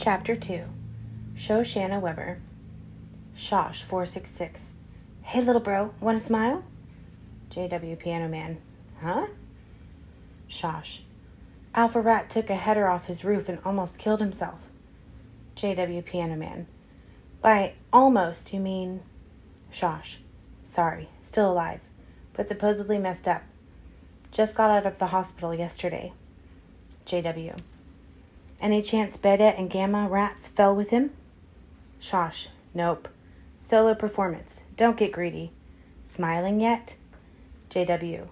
Chapter 2. Shoshana Weber. Shosh 466. Hey, little bro, want to smile? J.W. Piano Man. Huh? Shosh. Alpha Rat took a header off his roof and almost killed himself. J.W. Piano Man. By almost, you mean... Shosh. Sorry, still alive, but supposedly messed up. Just got out of the hospital yesterday. J.W. Any chance Beta and Gamma Rats fell with him? Shosh. Nope. Solo performance. Don't get greedy. Smiling yet? J.W.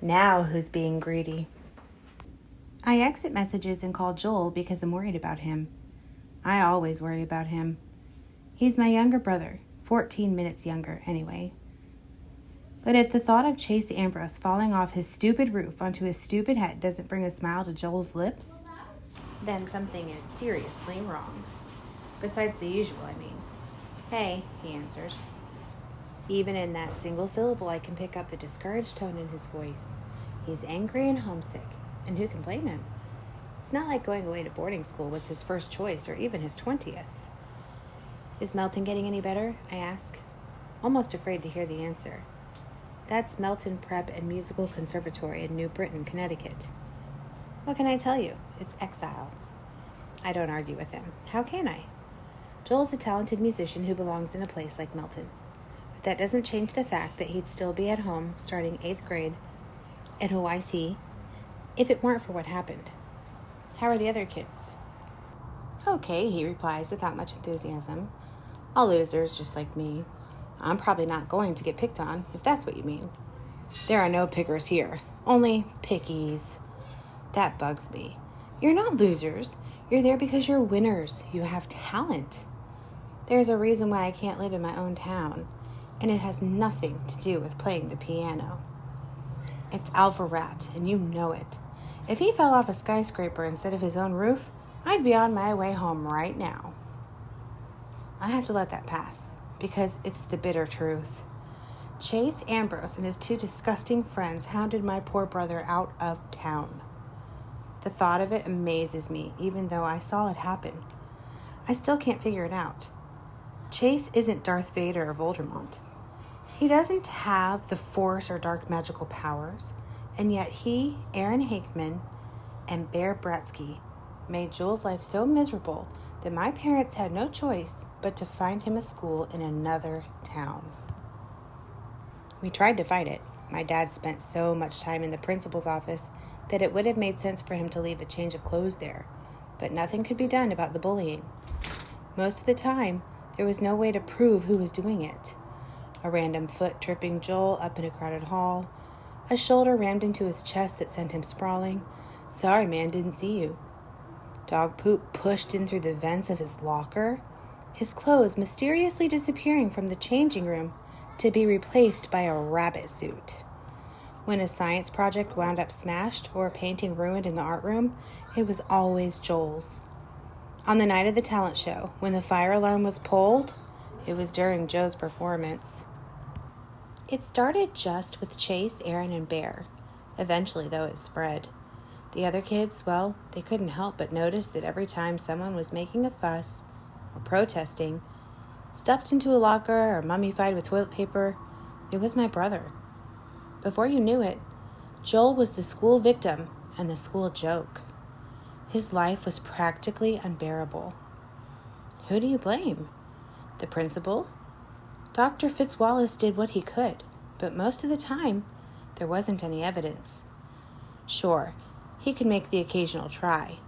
Now who's being greedy? I exit messages and call Joel because I'm worried about him. I always worry about him. He's my younger brother, 14 minutes younger anyway. But if the thought of Chase Ambrose falling off his stupid roof onto his stupid head doesn't bring a smile to Joel's lips, then something is seriously wrong. Besides the usual, I mean. Hey, he answers. Even in that single syllable, I can pick up the discouraged tone in his voice. He's angry and homesick, and who can blame him? It's not like going away to boarding school was his first choice or even his 20th. Is Melton getting any better? I ask, almost afraid to hear the answer. That's Melton Prep and Musical Conservatory in New Britain, Connecticut. What can I tell you? It's exile. I don't argue with him. How can I? Joel's a talented musician who belongs in a place like Melton. But that doesn't change the fact that he'd still be at home starting 8th grade at OIC if it weren't for what happened. How are the other kids? Okay, he replies without much enthusiasm. All losers, just like me. I'm probably not going to get picked on, if that's what you mean. There are no pickers here, only pickies. That bugs me. You're not losers. You're there because you're winners. You have talent. There's a reason why I can't live in my own town, and it has nothing to do with playing the piano. It's Alpha Rat, and you know it. If he fell off a skyscraper instead of his own roof, I'd be on my way home right now. I have to let that pass, because it's the bitter truth. Chase Ambrose and his 2 disgusting friends hounded my poor brother out of town. The thought of it amazes me, even though I saw it happen. I still can't figure it out. Chase isn't Darth Vader or Voldemort. He doesn't have the Force or dark magical powers, and yet he, Aaron Hakeman, and Bear Bratsky made Joel's life so miserable that my parents had no choice but to find him a school in another town. We tried to fight it. My dad spent so much time in the principal's office that it would have made sense for him to leave a change of clothes there, but nothing could be done about the bullying. Most of the time, there was no way to prove who was doing it. A random foot tripping Joel up in a crowded hall, a shoulder rammed into his chest that sent him sprawling. Sorry, man, didn't see you. Dog poop pushed in through the vents of his locker, his clothes mysteriously disappearing from the changing room to be replaced by a rabbit suit. When a science project wound up smashed or a painting ruined in the art room, it was always Joel's. On the night of the talent show, when the fire alarm was pulled, it was during Joe's performance. It started just with Chase, Aaron, and Bear. Eventually, though, it spread. The other kids, well, they couldn't help but notice that every time someone was making a fuss or protesting, stuffed into a locker or mummified with toilet paper, it was my brother. Before you knew it, Joel was the school victim and the school joke. His life was practically unbearable. Who do you blame? The principal? Dr. Fitzwallace did what he could, but most of the time, there wasn't any evidence. Sure, he could make the occasional try.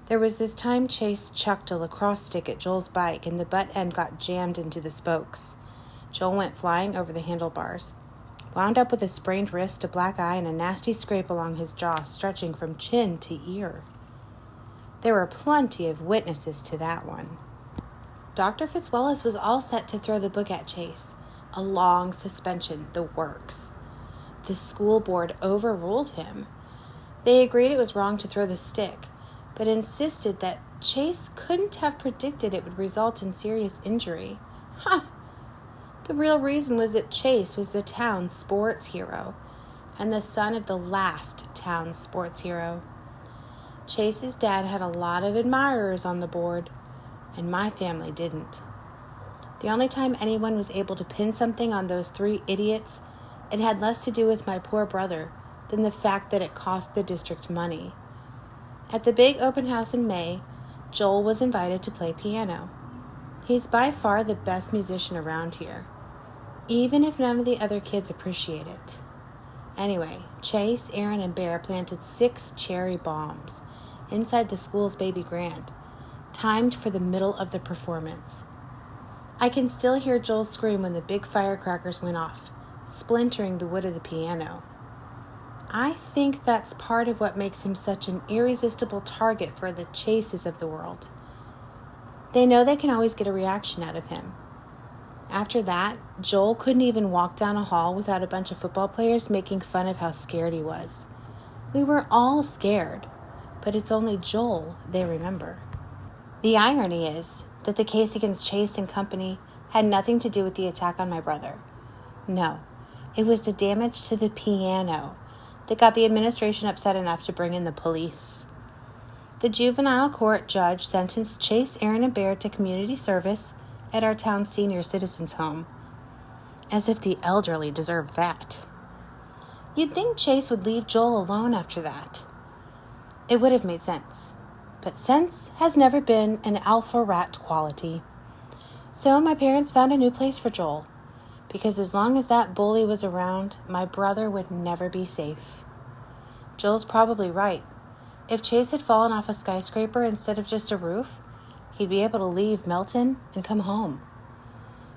There was this time Chase chucked a lacrosse stick at Joel's bike and the butt end got jammed into the spokes. Joel went flying over the handlebars, wound up with a sprained wrist, a black eye, and a nasty scrape along his jaw stretching from chin to ear. There were plenty of witnesses to that one. Dr. Fitzwallace was all set to throw the book at Chase. A long suspension, the works. The school board overruled him. They agreed it was wrong to throw the stick, but insisted that Chase couldn't have predicted it would result in serious injury. The real reason was that Chase was the town's sports hero, and the son of the last town sports hero. Chase's dad had a lot of admirers on the board, and my family didn't. The only time anyone was able to pin something on those three idiots, it had less to do with my poor brother than the fact that it cost the district money. At the big open house in May, Joel was invited to play piano. He's by far the best musician around here, even if none of the other kids appreciate it. Anyway, Chase, Aaron, and Bear planted 6 cherry bombs inside the school's baby grand, timed for the middle of the performance. I can still hear Joel scream when the big firecrackers went off, splintering the wood of the piano. I think that's part of what makes him such an irresistible target for the Chases of the world. They know they can always get a reaction out of him. After that, Joel couldn't even walk down a hall without a bunch of football players making fun of how scared he was. We were all scared, but it's only Joel they remember. The irony is that the case against Chase and company had nothing to do with the attack on my brother. No, it was the damage to the piano that got the administration upset enough to bring in the police. The juvenile court judge sentenced Chase, Aaron, and Bear to community service at our town's senior citizens' home. As if the elderly deserved that. You'd think Chase would leave Joel alone after that. It would have made sense. But sense has never been an alpha rat quality. So my parents found a new place for Joel, because as long as that bully was around, my brother would never be safe. Joel's probably right. If Chase had fallen off a skyscraper instead of just a roof, he'd be able to leave Melton and come home.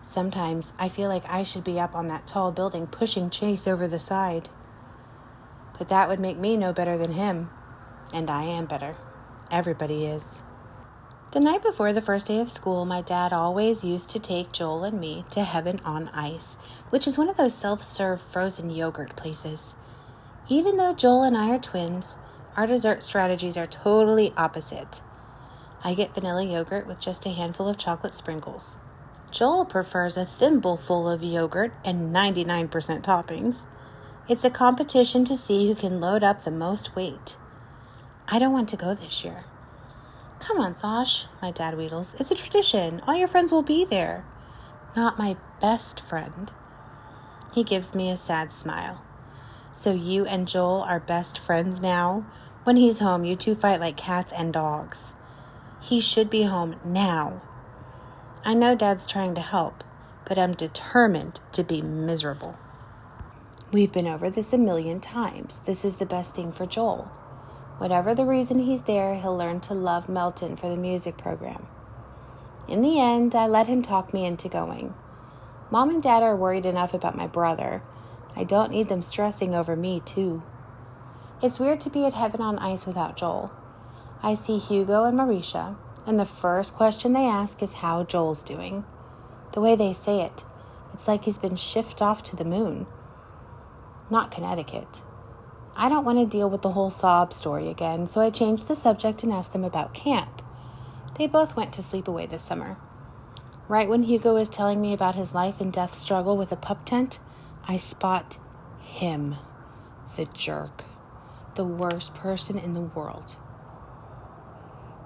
Sometimes I feel like I should be up on that tall building pushing Chase over the side. But that would make me no better than him. And I am better. Everybody is. The night before the first day of school, my dad always used to take Joel and me to Heaven on Ice, which is one of those self-serve frozen yogurt places. Even though Joel and I are twins, our dessert strategies are totally opposite. I get vanilla yogurt with just a handful of chocolate sprinkles. Joel prefers a thimbleful of yogurt and 99% toppings. It's a competition to see who can load up the most weight. I don't want to go this year. Come on, Sash, my dad wheedles. It's a tradition. All your friends will be there. Not my best friend. He gives me a sad smile. So you and Joel are best friends now? When he's home, you two fight like cats and dogs. He should be home now. I know Dad's trying to help, but I'm determined to be miserable. We've been over this a million times. This is the best thing for Joel. Whatever the reason he's there, he'll learn to love Melton for the music program. In the end, I let him talk me into going. Mom and Dad are worried enough about my brother. I don't need them stressing over me, too. It's weird to be at Heaven on Ice without Joel. I see Hugo and Marisha, and the first question they ask is how Joel's doing. The way they say it, it's like he's been shipped off to the moon. Not Connecticut. I don't want to deal with the whole sob story again, so I changed the subject and asked them about camp. They both went to sleepaway this summer. Right when Hugo is telling me about his life and death struggle with a pup tent, I spot him, the jerk, the worst person in the world.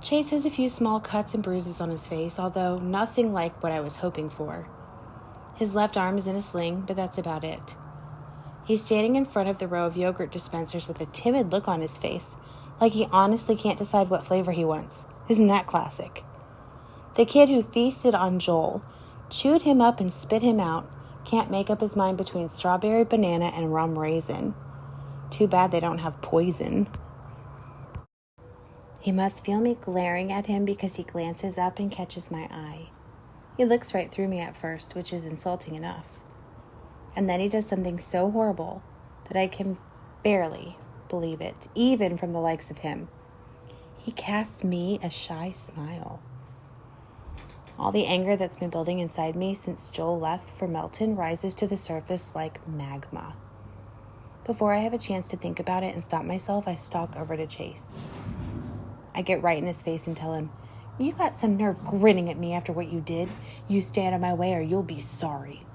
Chase has a few small cuts and bruises on his face, although nothing like what I was hoping for. His left arm is in a sling, but that's about it. He's standing in front of the row of yogurt dispensers with a timid look on his face, like he honestly can't decide what flavor he wants. Isn't that classic? The kid who feasted on Joel, chewed him up and spit him out, can't make up his mind between strawberry banana and rum raisin. Too bad they don't have poison. He must feel me glaring at him because he glances up and catches my eye. He looks right through me at first, which is insulting enough. And then he does something so horrible that I can barely believe it, even from the likes of him. He casts me a shy smile. All the anger that's been building inside me since Joel left for Melton rises to the surface like magma. Before I have a chance to think about it and stop myself, I stalk over to Chase. I get right in his face and tell him, "You got some nerve grinning at me after what you did. You stay out of my way or you'll be sorry."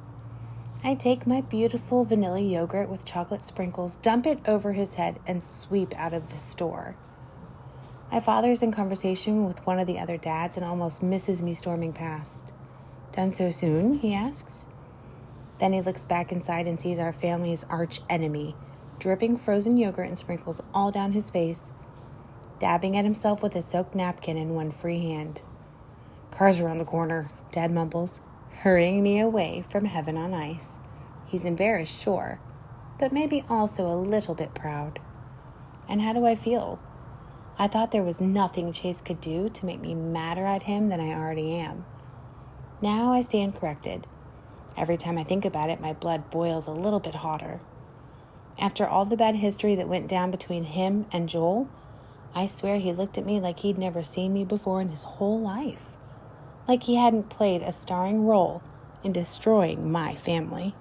I take my beautiful vanilla yogurt with chocolate sprinkles, dump it over his head, and sweep out of the store. My father's in conversation with one of the other dads and almost misses me storming past. Done so soon? He asks. Then he looks back inside and sees our family's arch enemy, dripping frozen yogurt and sprinkles all down his face, dabbing at himself with a soaked napkin in one free hand. Car's around the corner, Dad mumbles, hurrying me away from heaven on ice. He's embarrassed, sure, but maybe also a little bit proud. And how do I feel? I thought there was nothing Chase could do to make me madder at him than I already am. Now I stand corrected. Every time I think about it, my blood boils a little bit hotter. After all the bad history that went down between him and Joel, I swear he looked at me like he'd never seen me before in his whole life. Like he hadn't played a starring role in destroying my family.